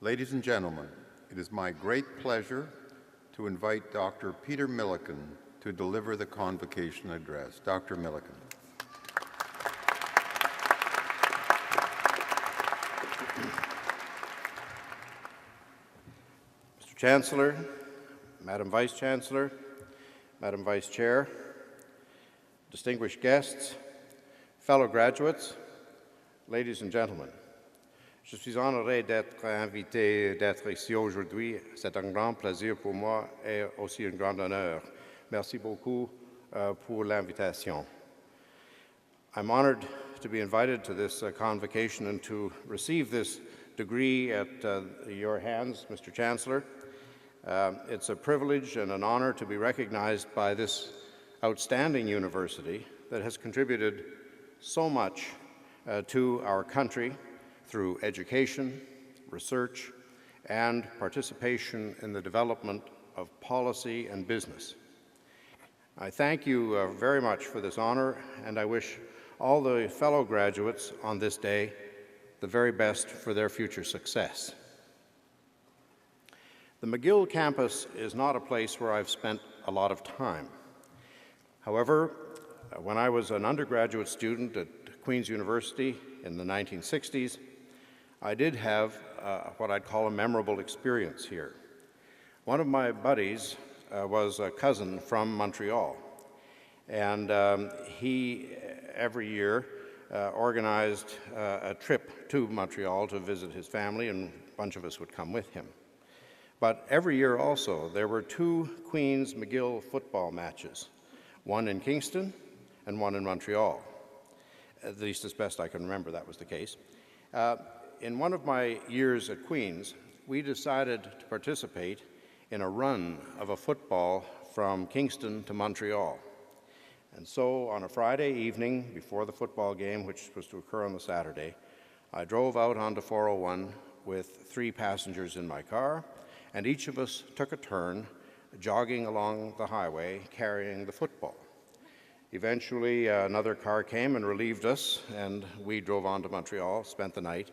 Ladies and gentlemen, it is my great pleasure to invite Dr. Peter Milliken to deliver the convocation address. Dr. Milliken. Mr. Chancellor, Madam Vice Chancellor, Madam Vice Chair, distinguished guests, fellow graduates, ladies and gentlemen, je suis honoré d'être invité d'être ici aujourd'hui. C'est un grand plaisir pour moi et aussi un grand honneur. Merci beaucoup pour l'invitation. I'm honored to be invited to this convocation and to receive this degree at your hands, Mr. Chancellor. It's a privilege and an honor to be recognized by this outstanding university that has contributed so much to our country through education, research, and participation in the development of policy and business. I thank you very much for this honor, and I wish all the fellow graduates on this day the very best for their future success. The McGill campus is not a place where I've spent a lot of time. However, when I was an undergraduate student at Queen's University in the 1960s, I did have what I'd call a memorable experience here. One of my buddies was a cousin from Montreal, and he every year organized a trip to Montreal to visit his family, and a bunch of us would come with him. But every year also, there were two Queen's McGill football matches, one in Kingston and one in Montreal. At least as best I can remember, that was the case. In one of my years at Queen's, we decided to participate in a run of a football from Kingston to Montreal. And so on a Friday evening before the football game, which was to occur on the Saturday, I drove out onto 401 with 3 passengers in my car, and each of us took a turn jogging along the highway carrying the football. Eventually, another car came and relieved us, and we drove on to Montreal, spent the night,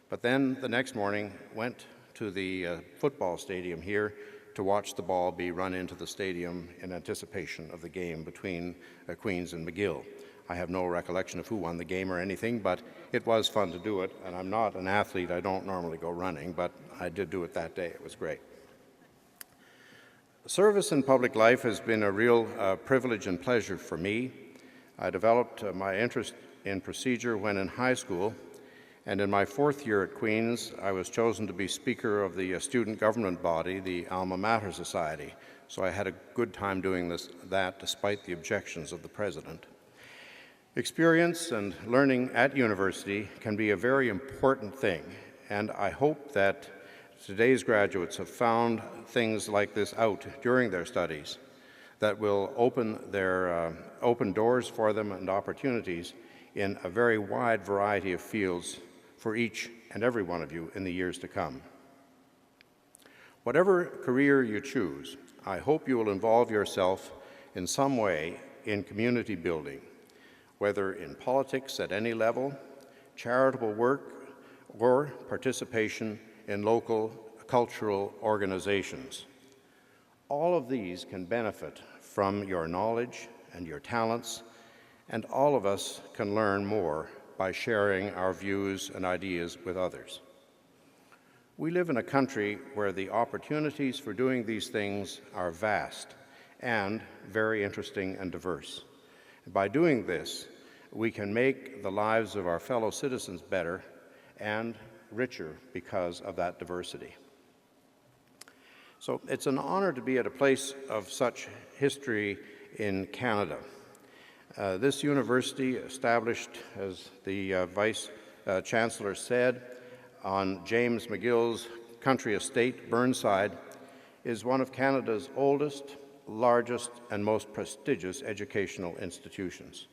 but then the next morning went to the football stadium here to watch the ball be run into the stadium in anticipation of the game between Queen's and McGill. I have no recollection of who won the game or anything, but it was fun to do it, and I'm not an athlete. I don't normally go running, but I did do it that day. It was great. Service in public life has been a real privilege and pleasure for me. I developed my interest in procedure when in high school, and in my 4th year at Queen's, I was chosen to be Speaker of the student government body, the Alma Mater Society. So I had a good time doing that despite the objections of the president. Experience and learning at university can be a very important thing, and I hope that today's graduates have found things like this out during their studies that will open doors for them and opportunities in a very wide variety of fields for each and every one of you in the years to come. Whatever career you choose, I hope you will involve yourself in some way in community building, whether in politics at any level, charitable work, or participation in local cultural organizations. All of these can benefit from your knowledge and your talents, and all of us can learn more by sharing our views and ideas with others. We live in a country where the opportunities for doing these things are vast and very interesting and diverse. By doing this, we can make the lives of our fellow citizens better and richer because of that diversity. So it's an honor to be at a place of such history in Canada. This university, established, as the Vice Chancellor said, on James McGill's country estate, Burnside, is one of Canada's oldest, largest, and most prestigious educational institutions.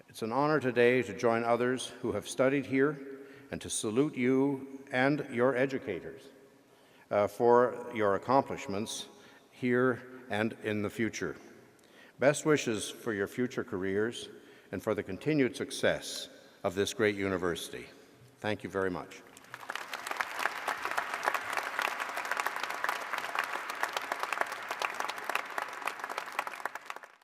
It's an honor today to join others who have studied here and to salute you and your educators for your accomplishments here and in the future. Best wishes for your future careers and for the continued success of this great university. Thank you very much.